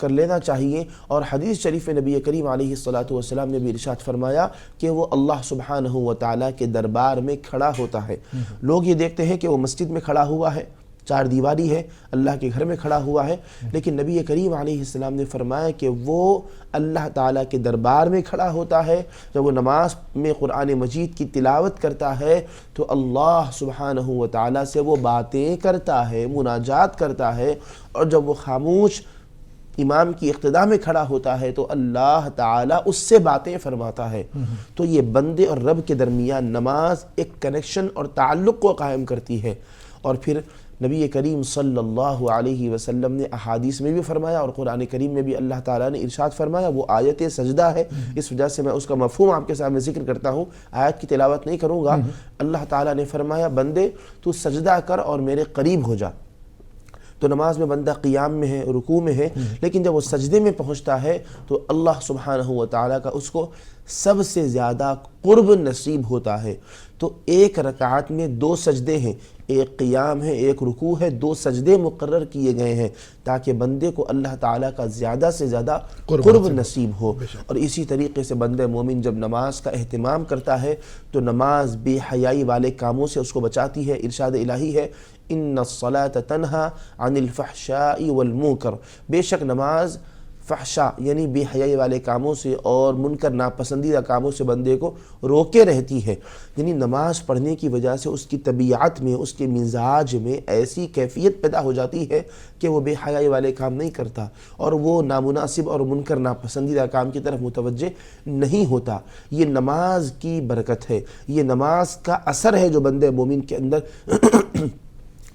کر لینا چاہیے۔ اور حدیث شریف میں نبی کریم علیہ الصلاۃ والسلام نے بھی ارشاد فرمایا کہ وہ اللہ سبحانہ و تعالیٰ کے دربار میں کھڑا ہوتا ہے۔ لوگ یہ دیکھتے ہیں کہ وہ مسجد میں کھڑا ہوا ہے، چار دیواری ہے، اللہ کے گھر میں کھڑا ہوا ہے، لیکن نبی کریم علیہ السلام نے فرمایا کہ وہ اللہ تعالیٰ کے دربار میں کھڑا ہوتا ہے۔ جب وہ نماز میں قرآن مجید کی تلاوت کرتا ہے تو اللہ سبحانہ و تعالیٰ سے وہ باتیں کرتا ہے، مناجات کرتا ہے، اور جب وہ خاموش امام کی اقتداء میں کھڑا ہوتا ہے تو اللہ تعالیٰ اس سے باتیں فرماتا ہے۔ تو یہ بندے اور رب کے درمیان نماز ایک کنیکشن اور تعلق کو قائم کرتی ہے۔ اور پھر نبی کریم صلی اللہ علیہ وسلم نے احادیث میں بھی فرمایا اور قرآن کریم میں بھی اللہ تعالیٰ نے ارشاد فرمایا، وہ آیت سجدہ ہے، اس وجہ سے میں اس کا مفہوم آپ کے سامنے ذکر کرتا ہوں، آیت کی تلاوت نہیں کروں گا۔ اللہ تعالیٰ نے فرمایا بندے تو سجدہ کر اور میرے قریب ہو جا۔ تو نماز میں بندہ قیام میں ہے، رکوع میں ہے، لیکن جب وہ سجدے میں پہنچتا ہے تو اللہ سبحانہ و تعالیٰ کا اس کو سب سے زیادہ قرب نصیب ہوتا ہے۔ تو ایک رکعت میں دو سجدے ہیں، ایک قیام ہے، ایک رکوع ہے، دو سجدے مقرر کیے گئے ہیں تاکہ بندے کو اللہ تعالیٰ کا زیادہ سے زیادہ قرب نصیب ہو۔ اور اسی طریقے سے بندہ مومن جب نماز کا اہتمام کرتا ہے تو نماز بے حیائی والے کاموں سے اس کو بچاتی ہے۔ ارشاد الہی ہے ان الصلاۃ تنہا عن الفحشاء والمنکر، بے شک نماز فحشا یعنی بے حیائی والے کاموں سے اور منکر ناپسندیدہ کاموں سے بندے کو روکے رہتی ہے۔ یعنی نماز پڑھنے کی وجہ سے اس کی طبیعت میں، اس کے مزاج میں ایسی کیفیت پیدا ہو جاتی ہے کہ وہ بے حیائی والے کام نہیں کرتا اور وہ نامناسب اور منکر ناپسندیدہ کام کی طرف متوجہ نہیں ہوتا۔ یہ نماز کی برکت ہے، یہ نماز کا اثر ہے جو بندے مومن کے اندر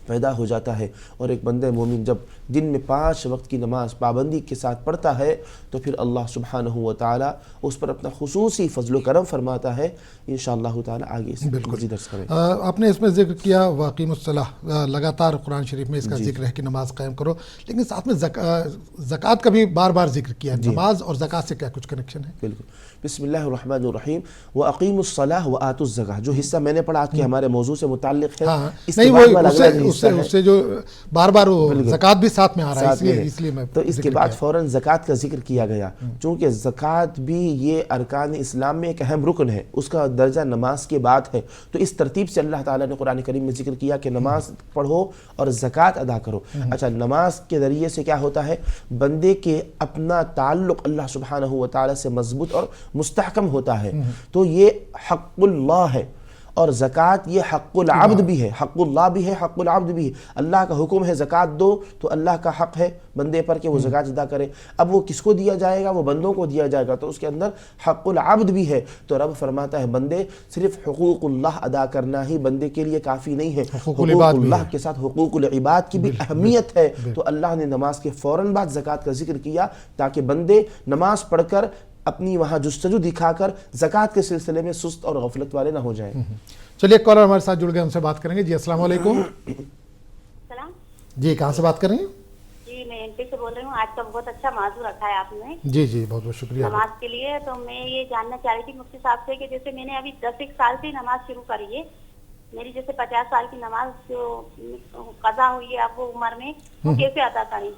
پیدا ہو جاتا ہے۔ اور ایک بندہ مومن جب دن میں 5 وقت کی نماز پابندی کے ساتھ پڑھتا ہے تو پھر اللہ سبحانہ و تعالیٰ اس پر اپنا خصوصی فضل و کرم فرماتا ہے۔ انشاءاللہ تعالیٰ آگے اس مزید درس کریں۔ آپ نے اس میں ذکر کیا واقیم الصلاح، لگاتار قرآن شریف میں اس کا ذکر ہے کہ نماز قائم کرو، لیکن ساتھ میں زکوٰۃ کا بھی بار بار ذکر کیا۔ نماز اور زکوٰۃ سے کیا کچھ کنیکشن ہے؟ بالکل۔ بسم اللہ الرحمن الرحیم وَأَقِيمُوا الصَّلَاةَ وَآتُوا الزَّكَاةَ، جو حصہ میں نے پڑھا آج کے ہمارے موضوع سے متعلق ہے، نہیں وہ اس سے جو بار بار زکوٰۃ بھی ساتھ میں آ رہا ہے، اس لیے میں تو اس کے بعد فوراً زکوٰۃ کا ذکر کیا گیا، چونکہ زکوٰۃ بھی یہ ارکان اسلام میں ایک اہم رکن ہے، اس کا درجہ نماز کے بعد ہے۔ تو اس ترتیب سے اللہ تعالیٰ نے قرآن کریم میں ذکر کیا کہ نماز پڑھو اور زکوٰۃ ادا کرو۔ اچھا، نماز کے ذریعے سے کیا ہوتا ہے؟ بندے کے اپنا تعلق اللہ سبحانہ و تعالیٰ سے مضبوط اور مستحکم ہوتا ہے۔ تو یہ حق اللہ ہے، اور زکوٰۃ یہ حق العبد بھی ہے، حق اللہ بھی ہے، حق العبد بھی ہے۔ اللہ کا حکم ہے زکوٰۃ دو، تو اللہ کا حق ہے بندے پر کہ وہ زکوٰۃ ادا کرے۔ اب وہ کس کو دیا جائے گا؟ وہ بندوں کو دیا جائے گا، تو اس کے اندر حق العبد بھی ہے۔ تو رب فرماتا ہے بندے صرف حقوق اللہ ادا کرنا ہی بندے کے لیے کافی نہیں ہے، حقوق اللہ کے ساتھ حقوق العباد کی بھی اہمیت ہے۔ تو اللہ نے نماز کے فوراً بعد زکوٰۃ کا ذکر کیا تاکہ بندے نماز پڑھ کر اپنی وہاں جستجو دکھا کر زکوٰۃ کے سلسلے میں سست اور غفلت والے نہ ہو جائیں۔ چلیے ایک کالر ہمارے ساتھ جڑ گئے، ہم سے بات کریں گے۔ جی السلام علیکم۔ سلام جی کہاں سے بات کر رہی ہیں؟ جی میں ایم پی سے بول رہی ہوں۔ آج کا بہت اچھا موضوع رکھا ہے آپ نے جی جی بہت بہت شکریہ نماز کے لیے۔ تو میں یہ جاننا چاہ رہی تھی مفتی صاحب سے کہ جیسے میں نے ابھی 10 سال سے نماز شروع کری ہے، میری جیسے 50 سال کی نماز جو قضا ہوئی ہے اب وہ عمر میں، وہ کیسے ادا کریں؟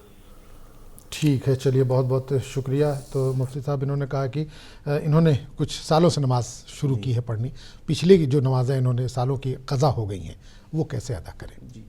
ٹھیک ہے، چلیے بہت بہت شکریہ۔ تو مفتی صاحب انہوں نے کہا کہ انہوں نے کچھ سالوں سے نماز شروع کی ہے پڑھنی، پچھلی جو نمازیں انہوں نے سالوں کی قضا ہو گئی ہیں وہ کیسے ادا کریں؟ جی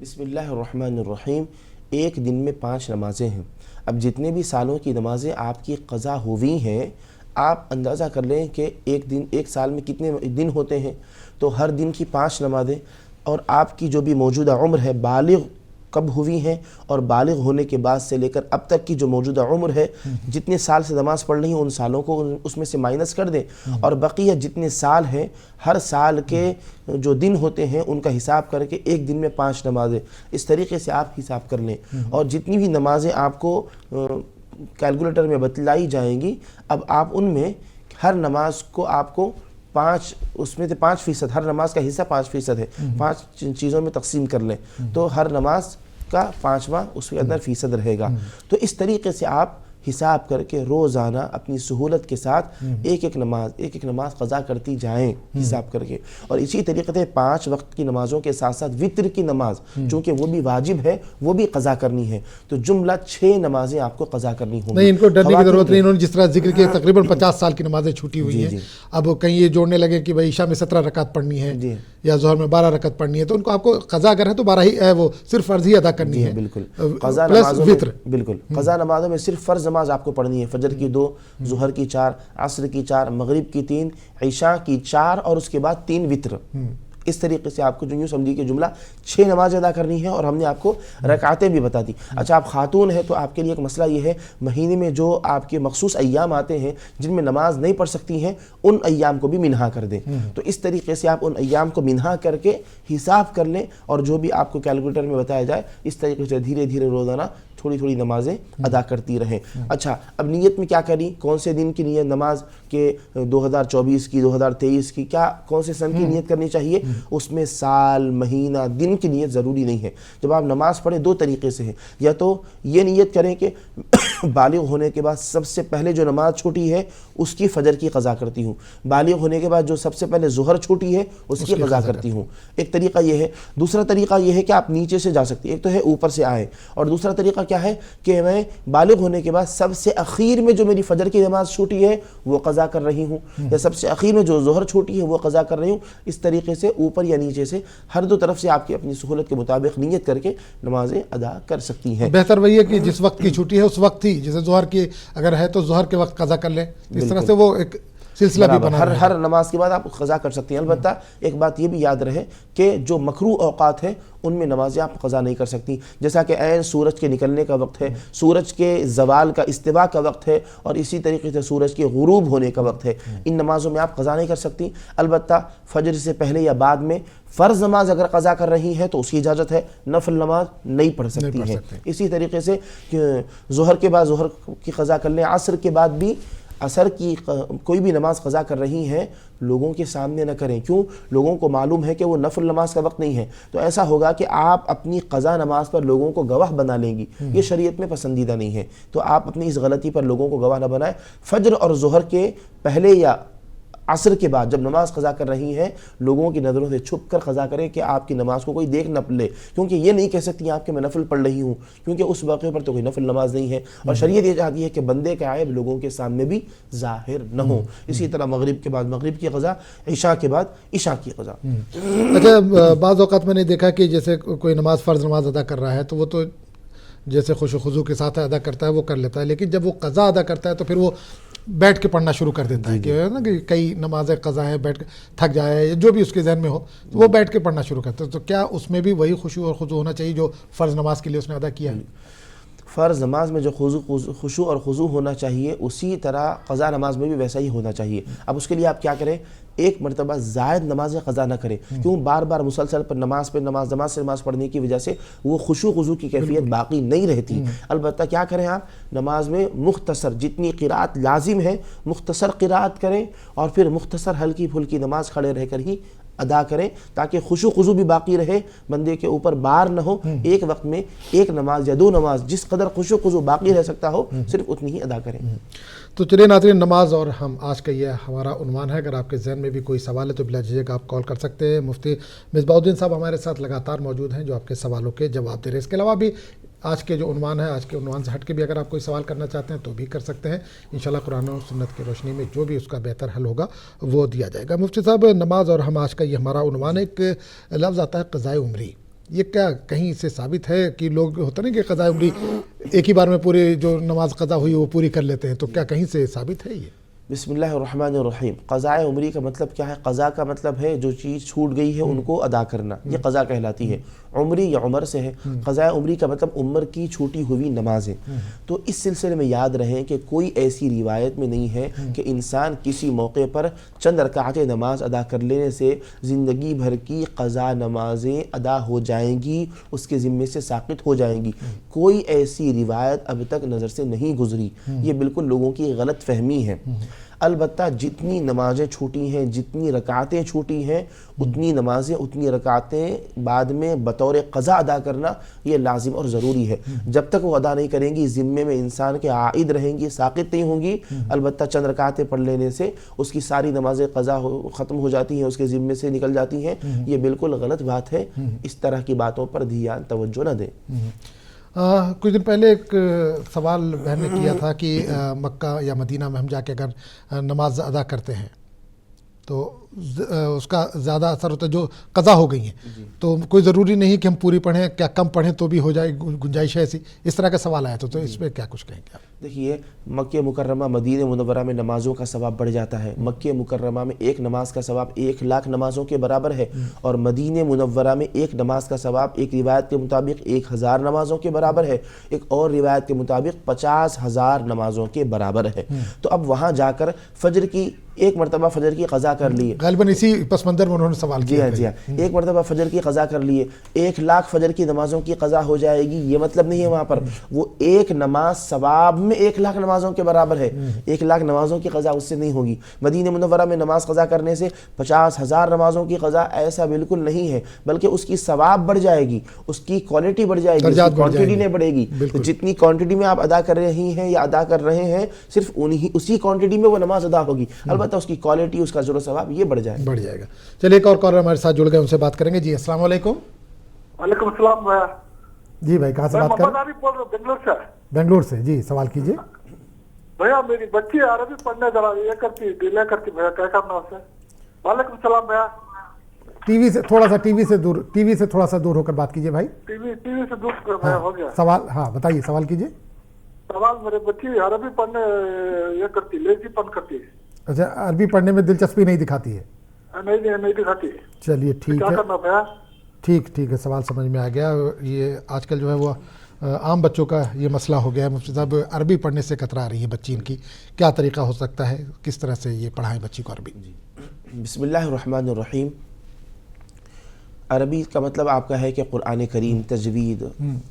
بسم اللہ الرحمن الرحیم۔ ایک دن میں 5 نمازیں ہیں۔ اب جتنے بھی سالوں کی نمازیں آپ کی قضا ہوئی ہیں، آپ اندازہ کر لیں کہ ایک سال میں کتنے دن ہوتے ہیں، تو ہر دن کی 5 نمازیں، اور آپ کی جو بھی موجودہ عمر ہے بالغ کب ہوئی ہیں، اور بالغ ہونے کے بعد سے لے کر اب تک کی جو موجودہ عمر ہے، جتنے سال سے نماز پڑھ رہی ہیں ان سالوں کو اس میں سے مائنس کر دیں، اور بقیہ جتنے سال ہیں ہر سال کے جو دن ہوتے ہیں ان کا حساب کر کے ایک دن میں 5 نمازیں، اس طریقے سے آپ حساب کر لیں۔ اور جتنی بھی نمازیں آپ کو کیلکولیٹر میں بتلائی جائیں گی، اب آپ ان میں ہر نماز کو آپ کو 5 اس میں سے 5%، ہر نماز کا حصہ 5% ہے، 5 چیزوں میں تقسیم کر لیں تو ہر نماز کا 5واں اس کے اندر فیصد رہے گا۔ تو اس طریقے سے آپ حساب کر کے روزانہ اپنی سہولت کے ساتھ ایک ایک نماز قضا کرتی جائیں حساب کر کے. اور اسی طریقے سے 5 وقت کی نمازوں کے ساتھ ساتھ وطر کی نماز چونکہ وہ بھی واجب ہے وہ بھی قضا کرنی ہے, تو جملہ 6 نمازیں آپ کو قضا کرنی ہوں گی. نہیں, ان کو ڈرنے کی ضرورت نہیں. انہوں نے جس طرح ذکر کیا تقریباً 50 سال کی نمازیں چھوٹی ہوئی ہیں, اب کہیں یہ جوڑنے لگے کہ بھائی عشاء میں 17 رکعت پڑھنی ہے یا ظہر میں 12 رکعت پڑھنی ہے, تو ان کو آپ کو قضا اگر ہے تو 12 ہی وہ صرف فرض ہی ادا کرنی ہے. بالکل قضا نمازوں میں بالکل قضا نمازوں میں صرف فرض نماز آپ کو پڑھنی ہے. فجر کی 2, ظہر کی 4, عصر کی 4, مغرب کی 3, عشاء کی 4 اور اس کے بعد 3 وطر. اس طریقے سے آپ کو جو یوں سمجھیے کہ جملہ 6 نماز ادا کرنی ہے, اور ہم نے آپ کو رکعتیں بھی بتا دی. اچھا, آپ خاتون ہیں تو آپ کے لیے ایک مسئلہ یہ ہے, مہینے میں جو آپ کے مخصوص ایام آتے ہیں جن میں نماز نہیں پڑھ سکتی ہیں ان ایام کو بھی منہا کر دیں. تو اس طریقے سے آپ ان ایام کو منہا کر کے حساب کر لیں, اور جو بھی آپ کو کیلکولیٹر میں بتایا جائے اس طریقے سے دھیرے دھیرے روزانہ تھوڑی تھوڑی نمازیں ادا کرتی رہیں. اچھا, اب نیت میں کیا کریں, کون سے دن کی نیت نماز کے 2024 کی, 2023 کی, کیا کون سے سن کی نیت کرنی چاہیے؟ اس میں سال, مہینہ, دن کی نیت ضروری نہیں ہے. جب آپ نماز پڑھیں 2 طریقے سے ہے, یا تو یہ نیت کریں کہ بالغ ہونے کے بعد سب سے پہلے جو نماز چھوٹی ہے اس کی فجر کی قضا کرتی ہوں, بالغ ہونے کے بعد جو سب سے پہلے ظہر چھوٹی ہے اس کی قضا کرتی ہوں. ایک طریقہ یہ ہے. دوسرا طریقہ یہ ہے کہ آپ نیچے سے جا سکتے ہیں, ایک تو ہے اوپر سے آئے, اور دوسرا طریقہ کیا ہے کہ میں بالغ ہونے کے بعد سب سے اخیر میں جو میری فجر کی نماز چھوٹی ہے وہ قضا کر رہی ہوں, یا سب سے اخیر میں جو ظہر چھوٹی ہے وہ قضا کر رہی ہوں. اس طریقے سے اوپر یا نیچے سے ہر 2 طرف سے آپ کی اپنی سہولت کے مطابق نیت کر کے نمازیں ادا کر سکتی ہیں. بہتر وہی ہے کہ جس وقت کی چھٹی ہے اس وقت ہی, جیسے ظہر کی اگر ہے تو ظہر کے وقت قضا کر لیں, اس طرح سے وہ ایک سلسلہ بھی بنا ہر نماز کے بعد آپ قضا کر سکتی ہیں. البتہ ایک بات یہ بھی یاد رہے کہ جو مکروہ اوقات ہیں ان میں نمازیں آپ قضا نہیں کر سکتی, جیسا کہ عین سورج کے نکلنے کا وقت ہے, سورج کے زوال کا استوا کا وقت ہے, اور اسی طریقے سے سورج کے غروب ہونے کا وقت ہے. ان نمازوں میں آپ قضا نہیں کر سکتی. البتہ فجر سے پہلے یا بعد میں فرض نماز اگر قضا کر رہی ہے تو اس کی اجازت ہے, نفل نماز نہیں پڑھ سکتی ہیں. اسی طریقے سے ظہر کے بعد ظہر کی قضا کر لیں, عصر کے بعد بھی عصر کی کوئی بھی نماز قضا کر رہی ہیں لوگوں کے سامنے نہ کریں. کیوں؟ لوگوں کو معلوم ہے کہ وہ نفل نماز کا وقت نہیں ہے, تو ایسا ہوگا کہ آپ اپنی قضا نماز پر لوگوں کو گواہ بنا لیں گی. یہ شریعت میں پسندیدہ نہیں ہے, تو آپ اپنی اس غلطی پر لوگوں کو گواہ نہ بنائیں. فجر اور ظہر کے پہلے یا عصر کے بعد جب نماز قضا کر رہی ہیں لوگوں کی نظروں سے چھپ کر قضا کریں کہ آپ کی نماز کو کوئی دیکھ نہ لے, کیونکہ یہ نہیں کہہ سکتی آپ کہ میں نفل پڑھ رہی ہوں, کیونکہ اس واقعے پر تو کوئی نفل نماز نہیں ہے. اور شریعت یہ چاہتی ہے کہ بندے کا عیب لوگوں کے سامنے بھی ظاہر نہ ہو. اسی طرح مغرب کے بعد مغرب کی قضا, عشاء کے بعد عشاء کی قضا. اچھا, بعض اوقات میں نے دیکھا کہ جیسے کوئی نماز فرض نماز ادا کر رہا ہے تو وہ تو جیسے خوش و خضوع کے ساتھ ادا کرتا ہے وہ کر لیتا ہے, لیکن جب وہ قضا ادا کرتا ہے تو پھر وہ بیٹھ کے پڑھنا شروع کر دیتا ہے کہ کئی نمازیں قضا ہے, بیٹھ کے تھک جائے جو بھی اس کے ذہن میں ہو تو وہ بیٹھ کے پڑھنا شروع کرتا ہے. تو کیا اس میں بھی وہی خشوع اور خضوع ہونا چاہیے جو فرض نماز کے لیے اس نے ادا کیا ہے؟ فرض نماز میں جو خشوع اور خضوع ہونا چاہیے اسی طرح قضا نماز میں بھی ویسا ہی ہونا چاہیے. اب اس کے لیے آپ کیا کریں, ایک مرتبہ زائد نمازیں قضا نہ کریں, کیوں بار بار مسلسل پر نماز سے نماز پڑھنے کی وجہ سے وہ خشوع خضوع کی کیفیت باقی نہیں رہتی. البتہ کیا کریں, آپ نماز میں مختصر جتنی قرات لازم ہے مختصر قرات کریں, اور پھر مختصر ہلکی پھلکی نماز کھڑے رہ کر ہی ادا کریں, تاکہ خشوع خضوع بھی باقی رہے, بندے کے اوپر بار نہ ہو. ایک وقت میں ایک نماز یا 2 نماز جس قدر خشوع خضوع باقی رہ سکتا ہو صرف اتنی ہی ادا کریں. تو چلیے ناظرین, نماز اور ہم آج کا یہ ہمارا عنوان ہے. اگر آپ کے ذہن میں بھی کوئی سوال ہے تو بلا جھجھک آپ کال کر سکتے ہیں. مفتی مصباح الدین صاحب ہمارے ساتھ لگاتار موجود ہیں جو آپ کے سوالوں کے جواب دے رہے ہیں. اس کے علاوہ بھی آج کے جو عنوان ہے, آج کے عنوان سے ہٹ کے بھی اگر آپ کوئی سوال کرنا چاہتے ہیں تو بھی کر سکتے ہیں. انشاءاللہ قرآن و سنت کی روشنی میں جو بھی اس کا بہتر حل ہوگا وہ دیا جائے گا. مفتی صاحب, نماز اور ہم آج کا یہ ہمارا عنوان ہے. ایک لفظ آتا ہے قضائے عمری, یہ کیا کہیں سے ثابت ہے کہ لوگ ہوتا نہیں کہ قضائے عمری ایک ہی بار میں پوری جو نماز قضا ہوئی وہ پوری کر لیتے ہیں, تو کیا کہیں سے ثابت ہے یہ؟ بسم اللہ الرحمن الرحیم. قضائے عمری کا مطلب کیا ہے؟ قضا کا مطلب ہے جو چیز چھوٹ گئی ہے ان کو ادا کرنا, یہ قضا کہلاتی ہے. عمری یا عمر سے ہے. قضائے عمری کا مطلب عمر کی چھوٹی ہوئی نمازیں. تو اس سلسلے میں یاد رہیں کہ کوئی ایسی روایت میں نہیں ہے کہ انسان کسی موقع پر چند رکعت نماز ادا کر لینے سے زندگی بھر کی قضا نمازیں ادا ہو جائیں گی, اس کے ذمے سے ساقط ہو جائیں گی. کوئی ایسی روایت اب تک نظر سے نہیں گزری. یہ بالکل لوگوں کی غلط فہمی ہے. البتہ جتنی نمازیں چھوٹی ہیں، جتنی رکعتیں چھوٹی ہیں، اتنی نمازیں اتنی رکعتیں بعد میں بطور قضا ادا کرنا یہ لازم اور ضروری ہے. جب تک وہ ادا نہیں کریں گی ذمے میں انسان کے عائد رہیں گی، ساقط نہیں ہوں گی. البتہ چند رکعتیں پڑھ لینے سے اس کی ساری نمازیں قضا ختم ہو جاتی ہیں، اس کے ذمے سے نکل جاتی ہیں. یہ بالکل غلط بات ہے. اس طرح کی باتوں پر دھیان توجہ نہ دیں. کچھ دن پہلے ایک سوال بہن نے کیا تھا کہ مکہ یا مدینہ میں ہم جا کے اگر نماز ادا کرتے ہیں تو اس کا زیادہ اثر ہوتا ہے جو قضا ہو گئی ہیں، تو کوئی ضروری نہیں کہ ہم پوری پڑھیں، کیا کم پڑھیں تو بھی ہو جائے، گنجائش ہے ایسی؟ اس طرح کا سوال آیا تو اس پہ کیا کچھ کہیں گے آپ؟ دیکھیے، مکہ مکرمہ مدینہ منورہ میں نمازوں کا ثواب بڑھ جاتا ہے. مکہ مکرمہ میں ایک نماز کا ثواب 1,00,000 نمازوں کے برابر ہے، اور مدینہ منورہ میں ایک نماز کا ثواب ایک روایت کے مطابق 1,000 نمازوں کے برابر ہے، ایک اور روایت کے مطابق 50,000 نمازوں کے برابر ہے. تو اب وہاں جا کر فجر کی ایک مرتبہ فجر کی قضا کر لیے، غالباً اسی پس منظر میں انہوں نے سوال کیا. جی ہاں، ایک مرتبہ فجر کی قضا کر لیے، 1,00,000 فجر کی نمازوں کی قضا ہو جائے گی. یہ مطلب نہیں ہے وہاں پر وہ ایک نماز ثواب میں 1,00,000 نمازوں کے برابر ہے. 1,00,000 نمازوں کی قضا اس سے نہیں ہوگی. مدینہ منورہ میں نماز قضا کرنے سے 50,000 نمازوں کی قضا ایسا بالکل نہیں ہے، بلکہ اس کی ثواب بڑھ جائے گی، اس کی کوالٹی بڑھ جائے گی، اس کی کوانٹٹی نہیں بڑھے گی. تو جتنی کوانٹٹی میں آپ ادا کر رہی ہیں یا ادا کر رہے ہیں، صرف اسی کوانٹٹی میں وہ نماز ادا ہوگی. البتہ اس کی کوالٹی، اس کا اجر و ثواب یہ بڑھ جائے گا. چلیے ایک اور کالر ہمارے ساتھ جڑ گئے، ان سے بات کریں گے. جی السلام علیکم. وعلیکم السلام بھیا. جی بھائی کہاں سے بات کر رہے ہیں؟ محمد عارف بول رہا ہوں بنگلور سے. بنگلور سے. جی سوال کیجیے. بھیا میری بچی عربی پڑھنے ذرا یہ کرتی ڈیلے کرتی بھیا، کیا کرنا اسے؟ وعلیکم السلام بھیا. ٹی وی سے تھوڑا سا دور ہو کر بات کیجیے بھائی. ٹی وی سے دور بھیا ہو گیا. سوال بتائیے، سوال کیجیے. سوال، میرے بچی عربی پڑھنے یہ کرتی، لیزی پن کرتی. اچھا، عربی پڑھنے میں دلچسپی نہیں دکھاتی ہے؟ نہیں دکھاتی. چلیے ٹھیک کیا ہے. کرنا بھیا؟ ٹھیک ہے، سوال سمجھ میں آ گیا. یہ آج کل جو ہے وہ عام بچوں کا یہ مسئلہ ہو گیا ہے. مفتی صاحب، عربی پڑھنے سے کترا رہی ہے بچی ان کی، کیا طریقہ ہو سکتا ہے، کس طرح سے یہ پڑھائیں بچی کو عربی؟ بسم اللہ الرحمن الرحیم. عربی کا مطلب آپ کا ہے کہ قرآن کریم، تجوید،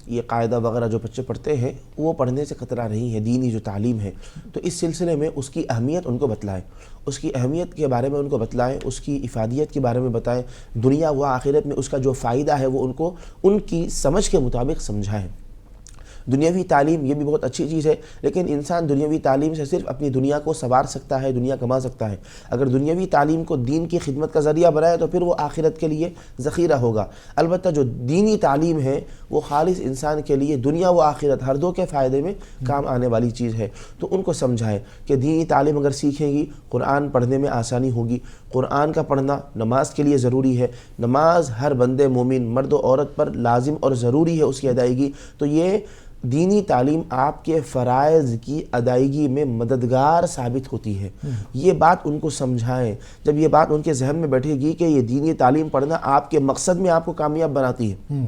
یہ قاعدہ وغیرہ جو بچے پڑھتے ہیں وہ پڑھنے سے کترا رہی ہیں. دینی جو تعلیم ہے، تو اس سلسلے میں اس کی اہمیت ان کو بتلائیں، اس کی اہمیت کے بارے میں ان کو بتلائیں، اس کی افادیت کے بارے میں بتائیں. دنیا و آخرت میں اس کا جو فائدہ ہے وہ ان کو ان کی سمجھ کے مطابق سمجھائیں. دنیاوی تعلیم یہ بھی بہت اچھی چیز ہے، لیکن انسان دنیاوی تعلیم سے صرف اپنی دنیا کو سنوار سکتا ہے، دنیا کما سکتا ہے. اگر دنیاوی تعلیم کو دین کی خدمت کا ذریعہ بنائے تو پھر وہ آخرت کے لیے ذخیرہ ہوگا. البتہ جو دینی تعلیم ہے وہ خالص انسان کے لیے دنیا و آخرت ہر دو کے فائدے میں کام آنے والی چیز ہے. تو ان کو سمجھائیں کہ دینی تعلیم اگر سیکھیں گی، قرآن پڑھنے میں آسانی ہوگی. قرآن کا پڑھنا نماز کے لیے ضروری ہے. نماز ہر بندے مومن، مرد و عورت پر لازم اور ضروری ہے اس کی ادائیگی. تو یہ دینی تعلیم آپ کے فرائض کی ادائیگی میں مددگار ثابت ہوتی ہے. یہ بات ان کو سمجھائیں. جب یہ بات ان کے ذہن میں بیٹھے گی کہ یہ دینی تعلیم پڑھنا آپ کے مقصد میں آپ کو کامیاب بناتی ہے،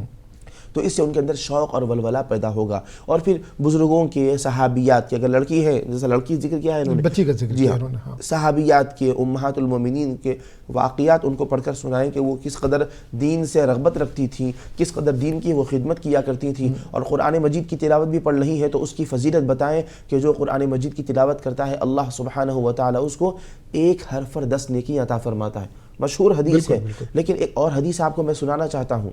تو اس سے ان کے اندر شوق اور ولولہ پیدا ہوگا. اور پھر بزرگوں کے، صحابیات کے، اگر لڑکی ہے، جیسا لڑکی ذکر کیا ہے انہوں نے، بچی کا ذکر جی کیا ہاں، انہوں نے، صحابیات کے، امہات المومنین کے واقعات ان کو پڑھ کر سنائیں کہ وہ کس قدر دین سے رغبت رکھتی تھیں، کس قدر دین کی وہ خدمت کیا کرتی تھیں. اور قرآن مجید کی تلاوت بھی پڑھ رہی ہے تو اس کی فضیلت بتائیں کہ جو قرآن مجید کی تلاوت کرتا ہے اللہ سبحانہ و تعالی اس کو 1 حرف پر 10 نیکی عطا فرماتا ہے. مشہور حدیث ہے، لیکن ایک اور حدیث آپ کو میں سنانا چاہتا ہوں.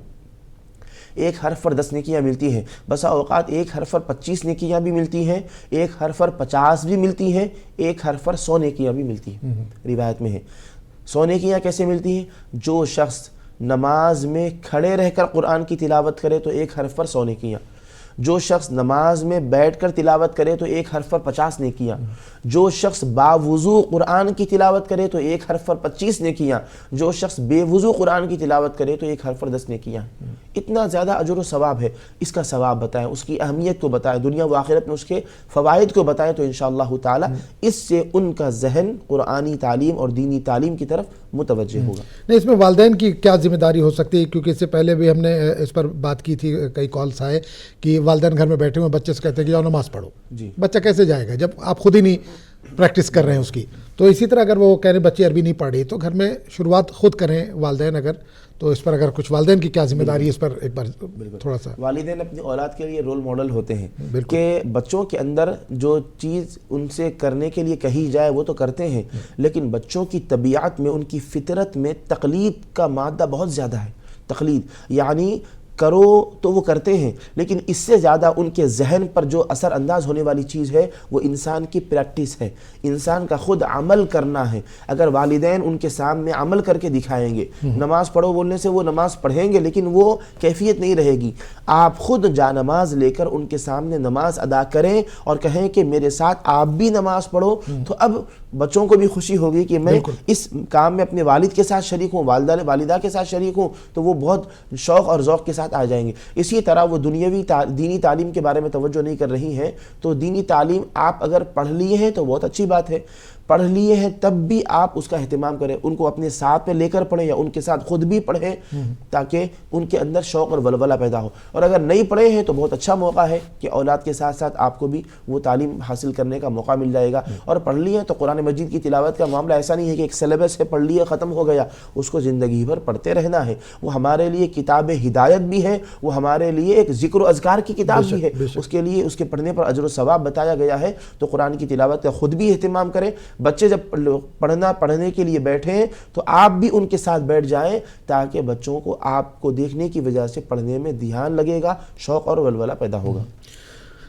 1 حرف پر 10 نیکیاں ملتی ہیں. بسا اوقات 1 حرف پر 25 نیکیاں بھی ملتی ہیں، 1 حرف پر 50 بھی ملتی ہیں، 1 حرف پر 100 نیکیاں بھی ملتی ہیں. روایت میں ہے 100 نیکیاں کیسے ملتی ہیں؟ جو شخص نماز میں کھڑے رہ کر قرآن کی تلاوت کرے تو 1 حرف پر 100 نیکیاں. جو شخص نماز میں بیٹھ کر تلاوت کرے تو 1 حرف پر 50 نیکیاں. جو شخص باوضو قرآن کی تلاوت کرے تو 1 حرف پر 25 نیکیاں. جو شخص بے وضو قرآن کی تلاوت کرے تو 1 حرف پر 10 نیکیاں. اتنا زیادہ اجر و ثواب ہے. اس کا ثواب بتائیں، اس کی اہمیت کو بتائیں، دنیا و آخرت میں اس کے فوائد کو بتائیں، تو انشاءاللہ تعالی اس سے ان کا ذہن قرآنی تعلیم اور دینی تعلیم کی طرف متوجہ ہوگا. نہیں، اس میں والدین کی کیا ذمہ داری ہو سکتی ہے؟ کیونکہ اس سے پہلے بھی ہم نے اس پر بات کی تھی، کئی کالس آئے کہ والدین گھر میں بیٹھے ہوئے بچے سے کہتے ہیں کہ جاؤ نماز پڑھو. بچہ کیسے جائے گا جب آپ خود ہی نہیں پریکٹس کر رہے ہیں اس کی؟ تو اسی طرح اگر وہ کہہ رہے بچے عربی نہیں پڑھ رہی تو گھر میں شروعات خود کریں والدین اگر، تو اس پر اگر کچھ والدین کی کیا ذمہ داری ہے اس پر ایک بار تھوڑا سا. والدین اپنی اولاد کے لیے رول ماڈل ہوتے ہیں کہ بچوں کے اندر جو چیز ان سے کرنے کے لیے کہی جائے وہ تو کرتے ہیں، لیکن بچوں کی طبیعت میں، ان کی فطرت میں تقلید کا مادہ بہت زیادہ ہے. تقلید یعنی کرو تو وہ کرتے ہیں، لیکن اس سے زیادہ ان کے ذہن پر جو اثر انداز ہونے والی چیز ہے وہ انسان کی پریکٹس ہے، انسان کا خود عمل کرنا ہے. اگر والدین ان کے سامنے عمل کر کے دکھائیں گے، نماز پڑھو بولنے سے وہ نماز پڑھیں گے لیکن وہ کیفیت نہیں رہے گی. آپ خود جا نماز لے کر ان کے سامنے نماز ادا کریں اور کہیں کہ میرے ساتھ آپ بھی نماز پڑھو، تو اب بچوں کو بھی خوشی ہوگی کہ میں اس کام میں اپنے والد کے ساتھ شریک ہوں، والدہ کے ساتھ شریک ہوں، تو وہ بہت شوق اور ذوق کے ساتھ آ جائیں گے. اسی طرح وہ دینی تعلیم کے بارے میں توجہ نہیں کر رہی ہیں، تو دینی تعلیم آپ اگر پڑھ لیے ہیں تو بہت اچھی بات ہے، پڑھ لیے ہیں تب بھی آپ اس کا اہتمام کریں، ان کو اپنے ساتھ میں لے کر پڑھیں یا ان کے ساتھ خود بھی پڑھیں تاکہ ان کے اندر شوق اور ولولہ پیدا ہو. اور اگر نہیں پڑھے ہیں تو بہت اچھا موقع ہے کہ اولاد کے ساتھ ساتھ آپ کو بھی وہ تعلیم حاصل کرنے کا موقع مل جائے گا. اور پڑھ لیے ہیں تو قرآن مجید کی تلاوت کا معاملہ ایسا نہیں ہے کہ ایک سلیبس ہے، پڑھ لیے ختم ہو گیا، اس کو زندگی بھر پڑھتے رہنا ہے. وہ ہمارے لیے کتاب ہدایت بھی ہے، وہ ہمارے لیے ایک ذکر و اذکار کی کتاب بھی ہے، اس کے لیے اس کے پڑھنے پر اجر و ثواب بتایا گیا ہے. تو قرآن کی تلاوت کا خود بھی اہتمام کریں. بچے جب پڑھنے کے لیے بیٹھیں تو آپ بھی ان کے ساتھ بیٹھ جائیں تاکہ بچوں کو آپ کو دیکھنے کی وجہ سے پڑھنے میں دھیان لگے گا، شوق اور ولولہ پیدا ہوگا.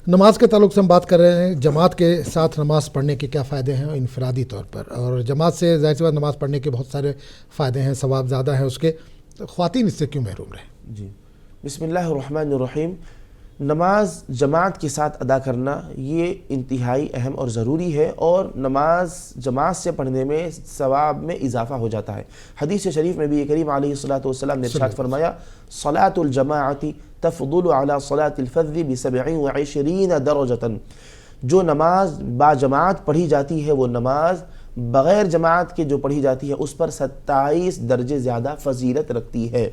نماز کے تعلق سے ہم بات کر رہے ہیں، جماعت کے ساتھ نماز پڑھنے کے کیا فائدے ہیں انفرادی طور پر، اور جماعت سے ظاہر سی بات نماز پڑھنے کے بہت سارے فائدے ہیں، ثواب زیادہ ہے اس کے، خواتین اس سے کیوں محروم رہیں؟ جی بسم اللہ الرحمن الرحیم. نماز جماعت کے ساتھ ادا کرنا یہ انتہائی اہم اور ضروری ہے، اور نماز جماعت سے پڑھنے میں ثواب میں اضافہ ہو جاتا ہے. حدیث شریف میں بھی کریم علیہ الصلوۃ والسلام نے ارشاد فرمایا صلاۃ الجماعۃ تفضل علی صلاۃ الفرد ب27 درجۃ. جو نماز با جماعت پڑھی جاتی ہے وہ نماز بغیر جماعت کے جو پڑھی جاتی ہے اس پر 27 درجے زیادہ فضیلت رکھتی ہے.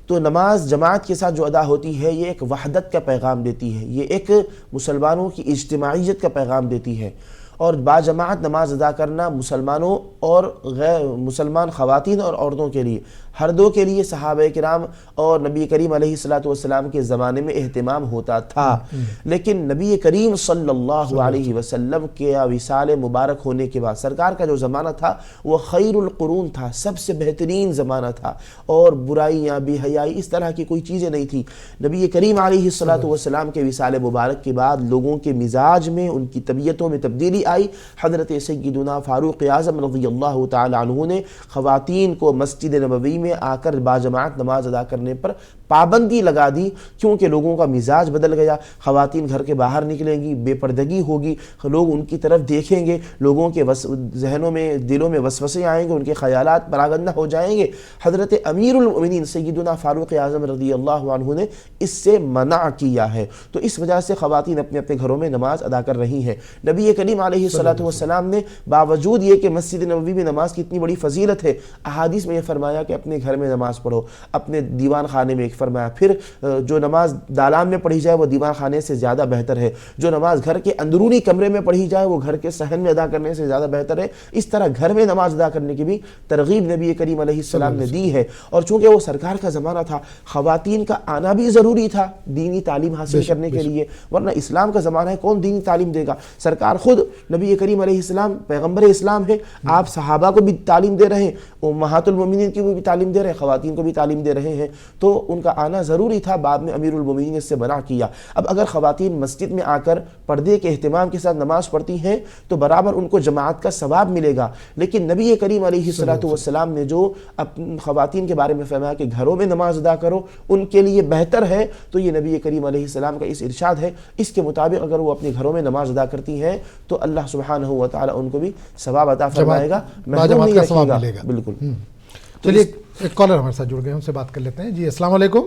تو نماز جماعت کے ساتھ جو ادا ہوتی ہے یہ ایک وحدت کا پیغام دیتی ہے، یہ ایک مسلمانوں کی اجتماعیت کا پیغام دیتی ہے. اور باجماعت نماز ادا کرنا مسلمانوں اور غیر مسلمان خواتین اور عورتوں کے لیے، ہر دو کے لیے صحابہ کرام اور نبی کریم علیہ الصلوۃ والسلام کے زمانے میں اہتمام ہوتا تھا. لیکن نبی کریم صلی اللہ علیہ وسلم کے وصال مبارک ہونے کے بعد سرکار کا جو زمانہ تھا وہ خیر القرون تھا، سب سے بہترین زمانہ تھا، اور برائیاں بے حیائی اس طرح کی کوئی چیزیں نہیں تھی. نبی کریم علیہ الصلوۃ والسلام کے وصال مبارک کے بعد لوگوں کے مزاج میں، ان کی طبیعتوں میں تبدیلی آئی. حضرت سیدنا فاروق اعظم رضی اللہ تعالی عنہ نے خواتین کو مسجد نبوی میں آ کر باجماعت نماز ادا کرنے پر پابندی لگا دی، کیونکہ لوگوں کا مزاج بدل گیا. خواتین گھر کے باہر نکلیں گی، بے پردگی ہوگی، لوگ ان کی طرف دیکھیں گے، لوگوں کے ذہنوں میں دلوں میں وسوسے آئیں گے، ان کے خیالات پراگندہ ہو جائیں گے. حضرت امیر المؤمنین سیدنا فاروق اعظم رضی اللہ عنہ نے اس سے منع کیا ہے. تو اس وجہ سے خواتین اپنے اپنے گھروں میں نماز ادا کر رہی ہیں. نبی کریم علیہ الصلوۃ والسلام نے باوجود یہ کہ مسجد نبوی میں نماز کی اتنی بڑی فضیلت ہے، احادیث میں یہ فرمایا کہ اپنے گھر میں نماز پڑھو، اپنے دیوان خانے میں ایک فرمایا. پھر جو نماز دالان میں پڑھی جائے وہ دیوان خانے سے زیادہ بہتر ہے، جو نماز گھر کے اندرونی کمرے میں پڑھی جائے وہ گھر کے صحن میں ادا کرنے سے زیادہ بہتر ہے. اس طرح گھر میں نماز ادا کرنے کی بھی ترغیب نبی کریم علیہ السلام نے دی ہے. اور چونکہ وہ سرکار کا زمانہ تھا، خواتین کا آنا بھی ضروری تھا دینی تعلیم حاصل کرنے کے لیے، ورنہ اسلام کا زمانہ ہے، کون دینی تعلیم دے گا؟ سرکار خود نبی کریم علیہ السلام پیغمبر اسلام ہے، آپ صحابہ کو بھی تعلیم دے رہے ہیں، امہات المومنین کی بھی تعلیم دے رہے ہیں، خواتین کو بھی تعلیم دے رہے ہیں، تو ان کا آنا ضروری تھا. بعد میں امیر المومنین نے اس سے منع کیا. اب اگر خواتین مسجد میں آ کر پردے کے اہتمام کے ساتھ نماز پڑھتی ہیں تو برابر ان کو جماعت کا ثواب ملے گا. لیکن نبی کریم علیہ الصلوۃ والسلام نے جو خواتین کے بارے میں فرمایا کہ گھروں میں نماز ادا کرو، ان کے لیے بہتر ہے، تو یہ نبی کریم علیہ السلام کا اس ارشاد ہے. اس کے مطابق اگر وہ اپنے گھروں میں نماز ادا کرتی ہیں تو اللہ سبحانہ و تعالی ان کو بھی ثواب عطا فرمائے گا، محروم نہیں رکھے گا. بالکل. چلیے ایک کالر ہمارے ساتھ جڑ گئے، ہم سے بات کر لیتے ہیں. جی السلام علیکم.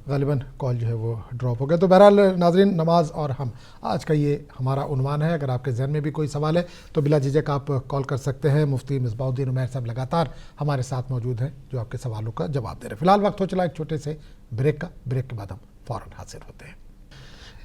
غالباً کال جو ہے وہ ڈراپ ہو گیا. تو بہرحال ناظرین، نماز اور ہم، آج کا یہ ہمارا عنوان ہے. اگر آپ کے ذہن میں بھی کوئی سوال ہے تو بلا جھجک آپ کال کر سکتے ہیں. مفتی مصباح الدین عمیر صاحب لگاتار ہمارے ساتھ موجود ہیں جو آپ کے سوالوں کا جواب دے رہے ہیں. فی الحال وقت ہو چلا ایک چھوٹے سے بریک کا. بریک کے بعد ہم فوراً حاضر ہوتے ہیں.